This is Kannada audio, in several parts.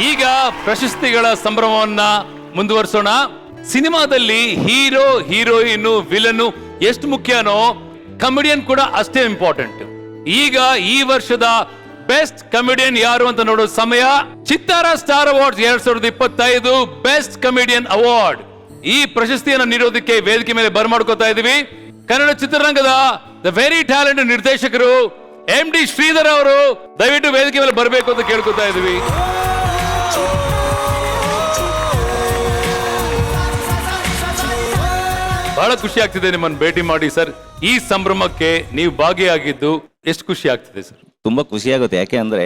ಈಗ ಪ್ರಶಸ್ತಿಗಳ ಸಂಭ್ರಮವನ್ನ ಮುಂದುವರಿಸೋಣ. ಸಿನಿಮಾದಲ್ಲಿ ಹೀರೋ, ಹೀರೋಯಿನ್, ವಿಲನ್ ಎಷ್ಟು ಮುಖ್ಯನೋ ಕಮಿಡಿಯನ್ ಕೂಡ ಅಷ್ಟೇ ಇಂಪಾರ್ಟೆಂಟ್. ಈಗ ಈ ವರ್ಷದ ಬೆಸ್ಟ್ ಕಮಿಡಿಯನ್ ಯಾರು ಅಂತ ನೋಡೋ ಸಮಯ. ಚಿತ್ತಾರ star awards 2025 best comedian award. ಈ ಪ್ರಶಸ್ತಿಯನ್ನು ನೀಡೋದಕ್ಕೆ ವೇದಿಕೆ ಮೇಲೆ ಬರಮಾಡ್ಕೋತಾ ಇದೀವಿ ಕನ್ನಡ ಚಿತ್ರರಂಗದ ದ ವೆರಿ ಟ್ಯಾಲೆಂಟೆಡ್ ನಿರ್ದೇಶಕರು MD ಶ್ರೀಧರ್ ಅವರು. ದಯವಿಟ್ಟು ವೇದಿಕೆ ಮೇಲೆ ಬರಬೇಕು ಅಂತ ಕೇಳ್ಕೊತಾ ಇದೀವಿ. ಬಹಳ ಖುಷಿ ಆಗ್ತಿದೆ ನಿಮ್ಮನ್ನು ಭೇಟಿ ಮಾಡಿ ಸರ್. ಈ ಸಂಭ್ರಮಕ್ಕೆ ನೀವು ಭಾಗಿಯಾಗಿದ್ದು ಎಷ್ಟು ಖುಷಿ ಆಗ್ತಿದೆ ಸರ್? ತುಂಬ ಖುಷಿಯಾಗುತ್ತೆ. ಯಾಕೆ ಅಂದರೆ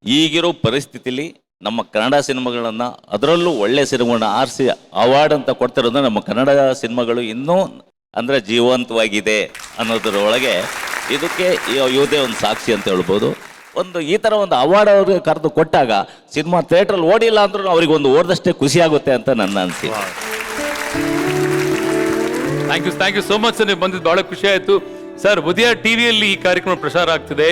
ಈಗಿರೋ ಪರಿಸ್ಥಿತಿಲಿ ನಮ್ಮ ಕನ್ನಡ ಸಿನಿಮಾಗಳನ್ನು, ಅದರಲ್ಲೂ ಒಳ್ಳೆ ಸಿನಿಮಾಗಳನ್ನ ಆರಿಸಿ ಅವಾರ್ಡ್ ಅಂತ ಕೊಡ್ತಿರೋದು ನಮ್ಮ ಕನ್ನಡ ಸಿನಿಮಾಗಳು ಇನ್ನೂ ಅಂದರೆ ಜೀವಂತವಾಗಿದೆ ಅನ್ನೋದರೊಳಗೆ ಇದಕ್ಕೆ ಇವುದೇ ಒಂದು ಸಾಕ್ಷಿ ಅಂತ ಹೇಳ್ಬೋದು. ಒಂದು ಈ ಥರ ಒಂದು ಅವಾರ್ಡ್ ಅವ್ರಿಗೆ ಕರೆದು ಕೊಟ್ಟಾಗ ಸಿನಿಮಾ ಥಿಯೇಟ್ರಲ್ಲಿ ಓಡಿಲ್ಲ ಅಂದ್ರೂ ಅವ್ರಿಗೆ ಒಂದು ಓಡಿದಷ್ಟೇ ಖುಷಿ ಆಗುತ್ತೆ ಅಂತ ನನ್ನ ಅನಿಸಿಕೆ. Thank you so much sir. ನೀವು ಬಂದಿದ್ದು ಬಹಳ ಖುಷಿ ಆಯ್ತು ಸರ್. ಉದಯ ಟಿವಿಯಲ್ಲಿ ಈ ಕಾರ್ಯಕ್ರಮ ಪ್ರಸಾರ ಆಗ್ತಿದೆ.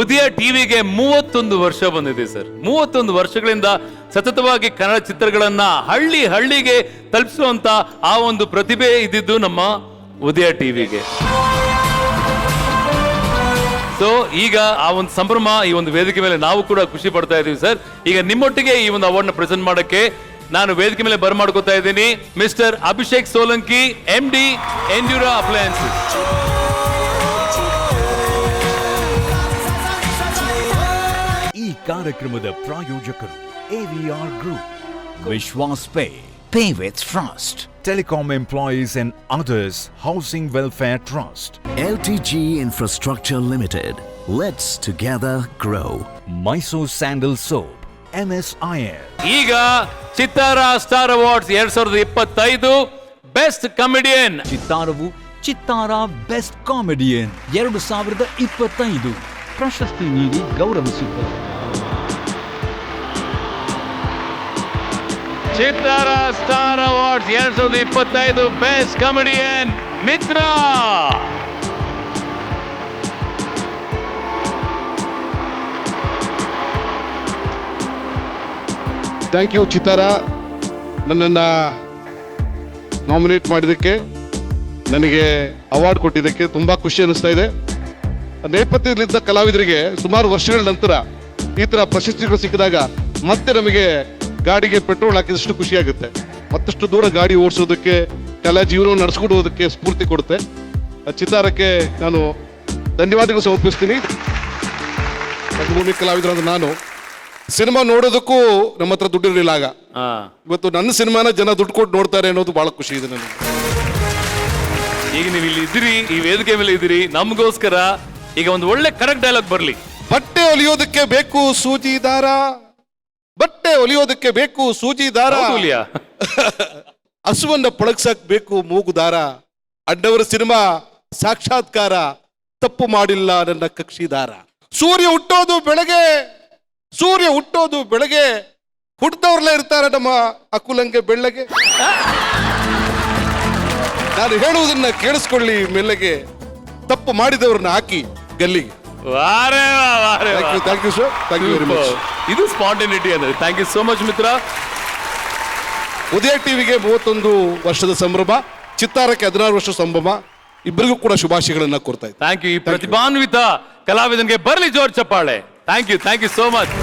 ಉದಯ ಟಿವಿಗೆ 31 ವರ್ಷ ಬಂದಿದೆ ಸರ್. 31 ವರ್ಷಗಳಿಂದ ಸತತವಾಗಿ ಕನ್ನಡ ಚಿತ್ರಗಳನ್ನ ಹಳ್ಳಿಗೆ ತಲುಪಿಸುವಂತ ಆ ಒಂದು ಪ್ರತಿಭೆ ಇದ್ದಿದ್ದು ನಮ್ಮ ಉದಯ ಟಿವಿಗೆ. ಸೊ ಈಗ ಆ ಒಂದು ಸಂಭ್ರಮ, ಈ ಒಂದು ವೇದಿಕೆ ಮೇಲೆ ನಾವು ಕೂಡ ಖುಷಿ ಪಡ್ತಾ ಇದೀವಿ ಸರ್. ಈಗ ನಿಮ್ಮೊಟ್ಟಿಗೆ ಈ ಒಂದು ಅವಾರ್ಡ್ ನ ಪ್ರೆಸೆಂಟ್ ಮಾಡಕ್ಕೆ ನಾನು ವೇದಿಕೆ ಮೇಲೆ ಬರಮಾಡ್ಕೋತಾ ಇದ್ದೀನಿ mister Abhishek Solanki, MD Endura appliances. ಈ ಕಾರ್ಯಕ್ರಮದ ಪ್ರಾಯೋಜಕರು AVR group, Vishwas pay, pay with trust, telecom employees and others housing welfare trust, LTG Infrastructure Limited. Let's together grow. Mysore sandal soap, MSIL. ಈಗ Chittara star awards 2025 best comedian. ಚಿತ್ತಾರವು ಚಿತ್ತಾರ ಬೆಸ್ಟ್ ಕಾಮಿಡಿಯನ್ 2025 ಪ್ರಶಸ್ತಿ ನೀಡಿ ಗೌರವಿಸುತ್ತದೆ. Chittara star awards 2025 best comedian Mitra. Thank you Chittara, ನನ್ನನ್ನು ನಾಮಿನೇಟ್ ಮಾಡಿದ್ದಕ್ಕೆ, ನನಗೆ ಅವಾರ್ಡ್ ಕೊಟ್ಟಿದ್ದಕ್ಕೆ ತುಂಬ ಖುಷಿ ಅನ್ನಿಸ್ತಾ ಇದೆ. ನೇಪಥ್ಯದಲ್ಲಿದ್ದ ಕಲಾವಿದರಿಗೆ ಸುಮಾರು ವರ್ಷಗಳ ನಂತರ ಈ ಥರ ಪ್ರಶಸ್ತಿಗಳು ಸಿಕ್ಕಿದಾಗ ಮತ್ತೆ ನಮಗೆ ಗಾಡಿಗೆ ಪೆಟ್ರೋಲ್ ಹಾಕಿದಷ್ಟು ಖುಷಿಯಾಗುತ್ತೆ. ಮತ್ತಷ್ಟು ದೂರ ಗಾಡಿ ಓಡಿಸೋದಕ್ಕೆ, ಕಲಾ ಜೀವನವನ್ನು ನಡೆಸ್ಕೊಂಡು ಹೋಗೋದಕ್ಕೆ ಸ್ಫೂರ್ತಿ ಕೊಡುತ್ತೆ. ಚಿತ್ತಾರಕ್ಕೆ ನಾನು ಧನ್ಯವಾದಗಳು ಸಮರ್ಪಿಸ್ತೀನಿ. ರಂಗಭೂಮಿ ಕಲಾವಿದರಾದ ನಾನು ಸಿನಿಮಾ ನೋಡೋದಕ್ಕೂ ನಮ್ಮ ಹತ್ರ ದುಡ್ಡಿರಲಿಲ್ಲ ಆಗ. ಇವತ್ತು ನನ್ನ ಸಿನಿಮಾನ ಜನ ದುಡ್ಡು ಕೊಟ್ಟು ನೋಡ್ತಾರೆ ಅನ್ನೋದು ಬಹಳ ಖುಷಿ ಇದೆ ನನಗೆ. ಈಗ ನೀವು ಇಲ್ಲಿ ಇದ್ದೀರಿ, ಈ ವೇದಿಕೆ ಮೇಲೆ ಇದ್ದೀರಿ ನಮಗೋಸ್ಕರ. ಈಗ ಒಂದು ಒಳ್ಳೆ ಕರೆಕ್ಟ್ ಡೈಲಾಗ್ ಬರಲಿ. ಬಟ್ಟೆ ಹೊಲಿಯೋದಕ್ಕೆ ಬೇಕು ಸೂಜಿ ದಾರ, ಬಟ್ಟೆ ಹೊಲಿಯೋದಕ್ಕೆ ಬೇಕು ಸೂಜಿ ದಾರ, ಹಸುವನ್ನ ಪಳಗ್ಸಕ್ ಬೇಕು ಮೂಗು ದಾರ, ಅಡ್ಡವರ ಸಿನಿಮಾ ಸಾಕ್ಷಾತ್ಕಾರ, ತಪ್ಪು ಮಾಡಿಲ್ಲ ನನ್ನ ಕಕ್ಷಿದಾರ. ಸೂರ್ಯ ಹುಟ್ಟೋದು ಬೆಳಗ್ಗೆ, ಸೂರ್ಯ ಹುಟ್ಟೋದು ಬೆಳಗ್ಗೆ, ಹುಟ್ಟದವ್ರಲ್ಲೇ ಇರ್ತಾರೆ ನಮ್ಮ ಅಕುಲಂಗೆ ಬೆಳ್ಳಗೆ. ನಾನು ಹೇಳುವುದನ್ನ ಕೇಳಿಸ್ಕೊಳ್ಳಿ ಮೆಲ್ಲಗೆ, ತಪ್ಪು ಮಾಡಿದವ್ರನ್ನ ಹಾಕಿ ಗಲ್ಲಿಗೆ. Thank you sir, thank you very much. ಇದು ಸ್ಪಾಂಟೇನಿಟಿ ಅಂದ್ರೆ. Thank you so much Mitra. Udaya ಟಿವಿಗೆ 31 ವರ್ಷದ ಸಂಭ್ರಮ, ಚಿತ್ತಾರಕ್ಕೆ 16 ವರ್ಷ ಸಂಭ್ರಮ. ಇಬ್ಬರಿಗೂ ಕೂಡ ಶುಭಾಶಯಗಳನ್ನ ಕೋರ್ತಾ ಇದ್ದೀನಿ. Thank you. ಈ ಪ್ರತಿಭಾನ್ವಿತ ಕಲಾವಿದನಿಗೆ ಬರಲಿ ಜೋರ್ ಚಪ್ಪಾಳೆ. Thank you so much.